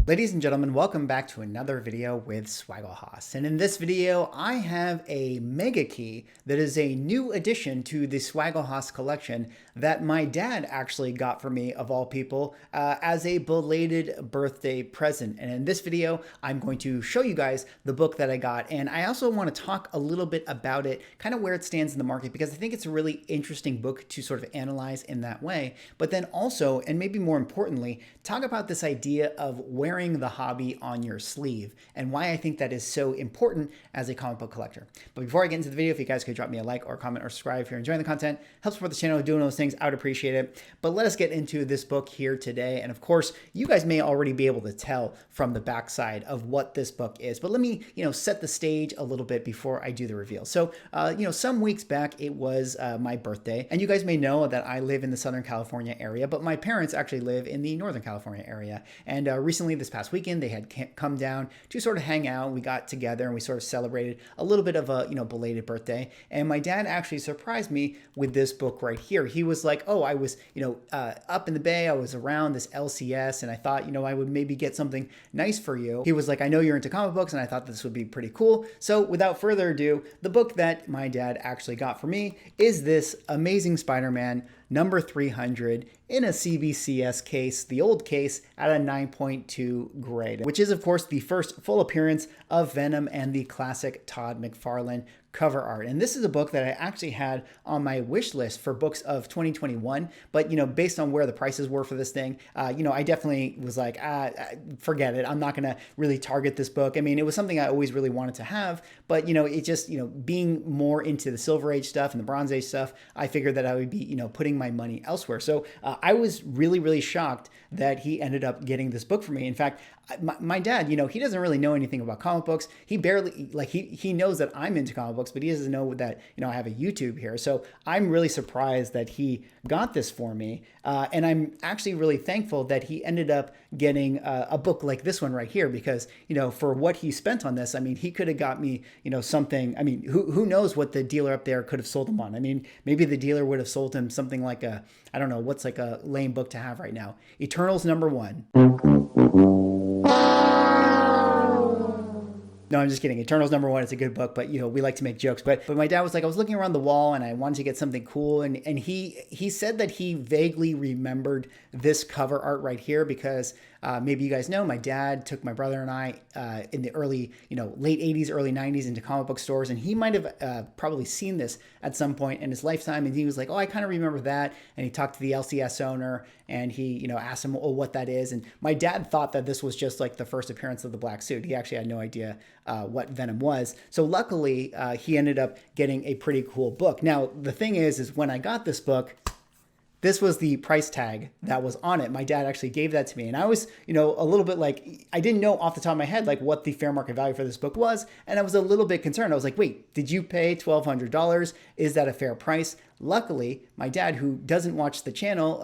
Ladies and gentlemen, welcome back to another video with Swaggle. And in this video, I have a mega key that is a new addition to the Swaggle collection that my dad actually got for me, of all people, as a belated birthday present. And in this video, I'm going to show you guys the book that I got. And I also want to talk a little bit about it, kind of where it stands in the market, because I think it's a really interesting book to sort of analyze in that way. But then also, and maybe more importantly, talk about this idea of wearing the hobby on your sleeve and why I think that is so important as a comic book collector. But before I get into the video, if you guys could drop me a like or comment or subscribe if you're enjoying the content, help support the channel doing those things, I would appreciate it. But let us get into this book here today. And of course, you guys may already be able to tell from the backside of what this book is, but let me, set the stage a little bit before I do the reveal. So, some weeks back, it was my birthday, and you guys may know that I live in the Southern California area, but my parents actually live in the Northern California area. And recently, this past weekend, they had come down to sort of hang out. We got together and we sort of celebrated a little bit of a, belated birthday. And my dad actually surprised me with this book right here. He was like, oh, I was, up in the Bay. I was around this LCS and I thought, I would maybe get something nice for you. He was like, I know you're into comic books and I thought this would be pretty cool. So without further ado, the book that my dad actually got for me is this amazing Spider-Man number 300 in a CBCS case, the old case, at a 9.2 grade, which is of course the first full appearance of Venom and the classic Todd McFarlane cover art. And this is a book that I actually had on my wish list for books of 2021, but based on where the prices were for this thing, I definitely was like, forget it. I'm not going to really target this book. I mean, it was something I always really wanted to have, but it just, being more into the Silver Age stuff and the Bronze Age stuff, I figured that I would be, putting my money elsewhere. So I was really, really shocked that he ended up getting this book for me. In fact, my dad, he doesn't really know anything about comic books. He barely, he knows that I'm into comic books, but he doesn't know that, I have a YouTube here. So I'm really surprised that he got this for me. And I'm actually really thankful that he ended up getting a book like this one right here, because, for what he spent on this, I mean, he could have got me, something, I mean, who knows what the dealer up there could have sold him on. I mean, maybe the dealer would have sold him something like I don't know, what's like a lame book to have right now. Eternals #1. No, I'm just kidding. Eternals #1. It's a good book, but we like to make jokes. But my dad was like, I was looking around the wall and I wanted to get something cool. And he said that he vaguely remembered this cover art right here because maybe you guys know, my dad took my brother and I in the early, late 80s, early 90s into comic book stores. And he might have probably seen this at some point in his lifetime. And he was like, oh, I kind of remember that. And he talked to the LCS owner and he, asked him, oh, what that is. And my dad thought that this was just like the first appearance of the black suit. He actually had no idea what Venom was. So luckily, he ended up getting a pretty cool book. Now, the thing is when I got this book, this was the price tag that was on it. My dad actually gave that to me. And I was, a little bit like, I didn't know off the top of my head, like what the fair market value for this book was. And I was a little bit concerned. I was like, wait, did you pay $1,200? Is that a fair price? Luckily, my dad, who doesn't watch the channel,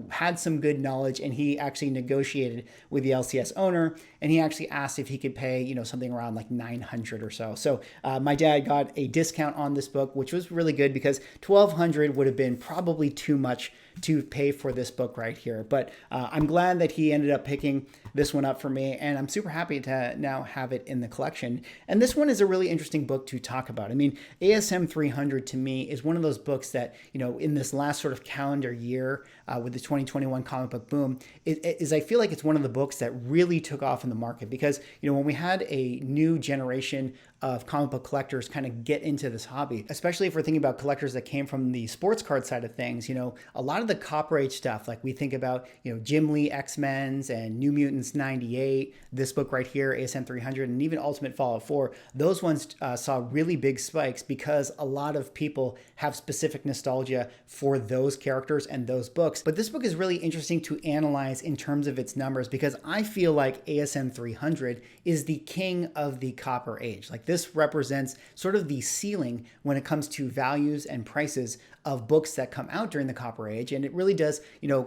had some good knowledge, and he actually negotiated with the LCS owner, and he actually asked if he could pay, something around like $900 or so. So my dad got a discount on this book, which was really good because $1,200 would have been probably too much to pay for this book right here. But I'm glad that he ended up picking this one up for me, and I'm super happy to now have it in the collection. And this one is a really interesting book to talk about. I mean, ASM 300 to me is one of those books that, in this last sort of calendar year with the 2021 comic book boom, I feel like it's one of the books that really took off in the market because, when we had a new generation of comic book collectors kind of get into this hobby, especially if we're thinking about collectors that came from the sports card side of things, a lot of the Copper Age stuff, like we think about, Jim Lee X-Men's and New Mutants 98, this book right here, ASM 300, and even Ultimate Fallout 4, those ones saw really big spikes because a lot of people have specific nostalgia for those characters and those books. But this book is really interesting to analyze in terms of its numbers because I feel like ASM 300 is the king of the Copper Age. Like this represents sort of the ceiling when it comes to values and prices of books that come out during the Copper Age. And it really does,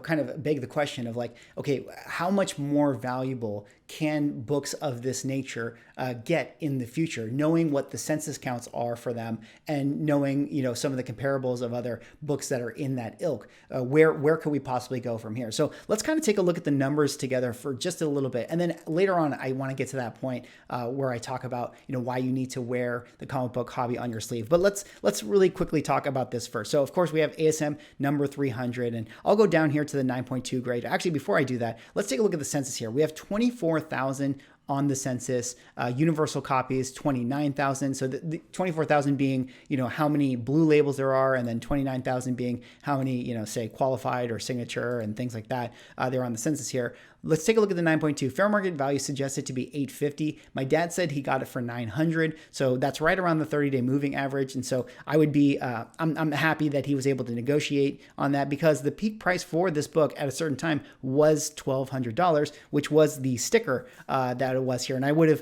kind of beg the question of like, okay, how much more valuable can books of this nature get in the future, knowing what the census counts are for them and knowing, some of the comparables of other books that are in that ilk. Where could we possibly go from here? So let's kind of take a look at the numbers together for just a little bit. And then later on, I want to get to that point where I talk about, why you need to wear the comic book hobby on your sleeve. But let's really quickly talk about this first. So of course we have ASM number 300, and I'll go down here to the 9.2 grade. Actually, before I do that, let's take a look at the census here. We have 24,000 on the census, universal copies, 29,000. So the 24,000 being, how many blue labels there are, and then 29,000 being how many, say qualified or signature and things like that. They're on the census here. Let's take a look at the 9.2. Fair market value suggested to be $850. My dad said he got it for $900. So that's right around the 30-day moving average. And so I would be, I'm happy that he was able to negotiate on that, because the peak price for this book at a certain time was $1,200, which was the sticker that it was here. And I would have,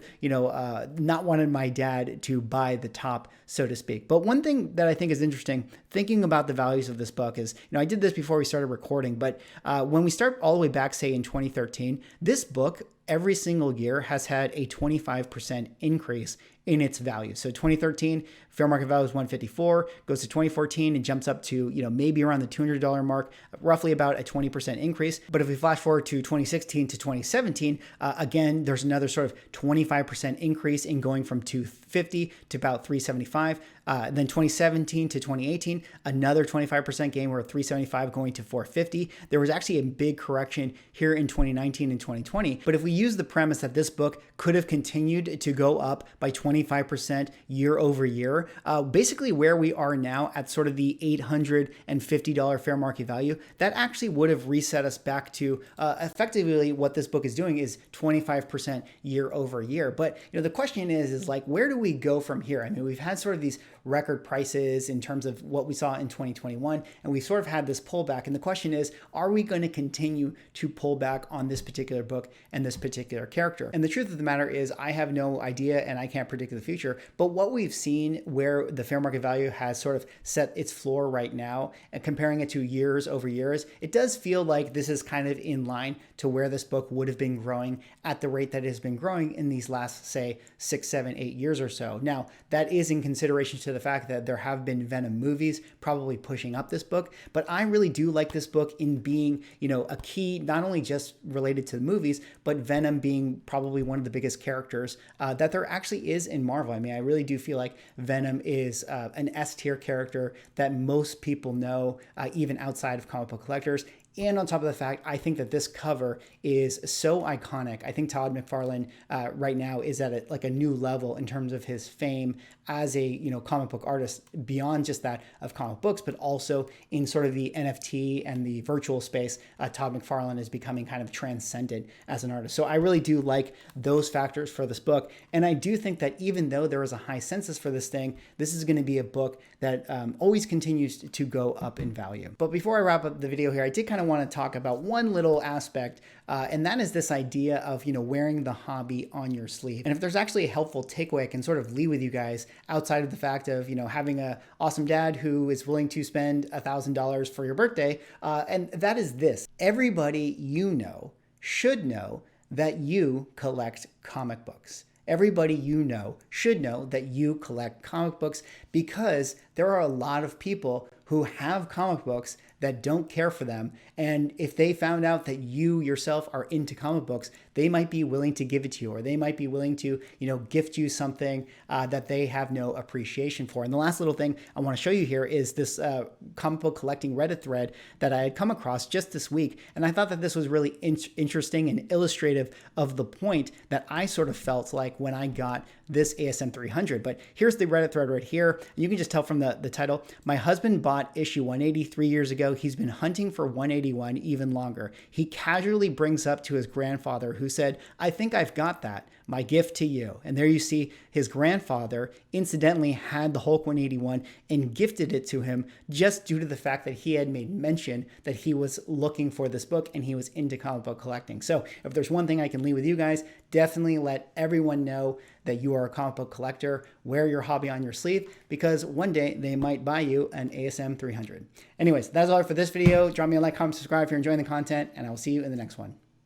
not wanted my dad to buy the top, so to speak. But one thing that I think is interesting, thinking about the values of this book is, I did this before we started recording, but when we start all the way back, say in 2013, this book every single year has had a 25% increase in its value. So 2013, fair market value was 154, goes to 2014 and jumps up to, maybe around the $200 mark, roughly about a 20% increase. But if we flash forward to 2016 to 2017, again, there's another sort of 25% increase in going from 250 to about 375. Then 2017 to 2018, another 25% gain, where 375 going to 450. There was actually a big correction here in 2019 and 2020. But if we use the premise that this book could have continued to go up by 25% year over year, basically where we are now at sort of the $850 fair market value, that actually would have reset us back to effectively what this book is doing is 25% year over year. But the question is like, where do we go from here? I mean, we've had sort of these record prices in terms of what we saw in 2021, and we sort of had this pullback. And the question is, are we going to continue to pull back on this particular book and this particular character? And the truth of the matter is, I have no idea and I can't predict the future. But what we've seen where the fair market value has sort of set its floor right now, and comparing it to years over years, it does feel like this is kind of in line to where this book would have been growing at the rate that it has been growing in these last, say, 6, 7, 8 years or so. Now, that is in consideration to the fact that there have been Venom movies probably pushing up this book, but I really do like this book in being, a key, not only just related to the movies, but Venom being probably one of the biggest characters that there actually is in Marvel. I mean, I really do feel like Venom is an S-tier character that most people know, even outside of comic book collectors. And on top of the fact, I think that this cover is so iconic. I think Todd McFarlane right now is at like a new level in terms of his fame as a comic book artist, beyond just that of comic books, but also in sort of the NFT and the virtual space. Todd McFarlane is becoming kind of transcendent as an artist. So I really do like those factors for this book. And I do think that even though there is a high census for this thing, this is going to be a book that always continues to go up in value. But before I wrap up the video here, I did kind of want to talk about one little aspect, and that is this idea of wearing the hobby on your sleeve. And if there's actually a helpful takeaway I can sort of leave with you guys, outside of the fact of having a awesome dad who is willing to spend $1,000 for your birthday, and that is this: everybody should know that you collect comic books. Everybody should know that you collect comic books, because there are a lot of people who have comic books that don't care for them. And if they found out that you yourself are into comic books, they might be willing to give it to you, or they might be willing to, gift you something that they have no appreciation for. And the last little thing I want to show you here is this comic book collecting Reddit thread that I had come across just this week. And I thought that this was really interesting and illustrative of the point that I sort of felt like when I got this ASM 300. But here's the Reddit thread right here. You can just tell from the title: my husband bought issue 180 3 years ago. He's been hunting for 181 even longer. He casually brings up to his grandfather, who said, "I think I've got that. my gift to you. And there you see his grandfather incidentally had the Hulk 181 and gifted it to him just due to the fact that he had made mention that he was looking for this book and he was into comic book collecting. So if there's one thing I can leave with you guys, definitely let everyone know that you are a comic book collector. Wear your hobby on your sleeve, because one day they might buy you an ASM 300. Anyways, that's all for this video. Drop me a like, comment, subscribe if you're enjoying the content, and I will see you in the next one.